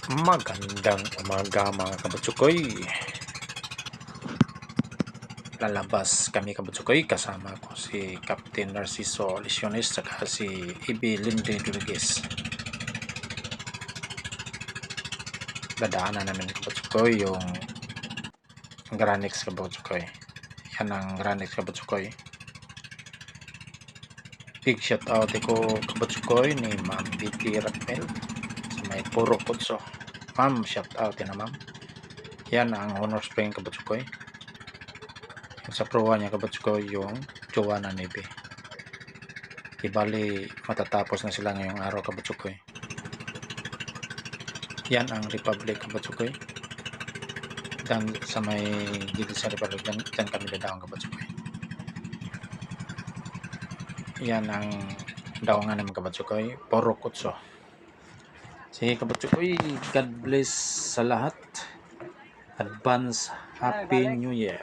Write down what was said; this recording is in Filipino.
Magandang umaga mga kabutsukoy. Lalabas kami kabutsukoy, kasama ko si Captain Narciso Lesiones saka si Ibi Lindy Rodriguez. Dadaanan namin kabutsukoy yung Granix kabutsukoy. Yan ang Granix kabutsukoy. Big shout out ko kabutsukoy ni Ma'am Betty Rapel sa may Puro Kutso. Ma'am, shout out na ma'am. Yan ang Honor Spring kabutsukoy. Sa prowa niya kabutsukoy yung Joanna Nebe. Ibali matatapos na sila ngayong araw kabutsukoy. Yan ang Republic kabutsukoy. Dan sa may gilid sa Republic, dyan kami dadaong kabutsukoy. Yan ang daungan namin kabutsukoy, Puro Kutso. Sige kabutsukoy, God bless sa lahat. Advance Happy New Year.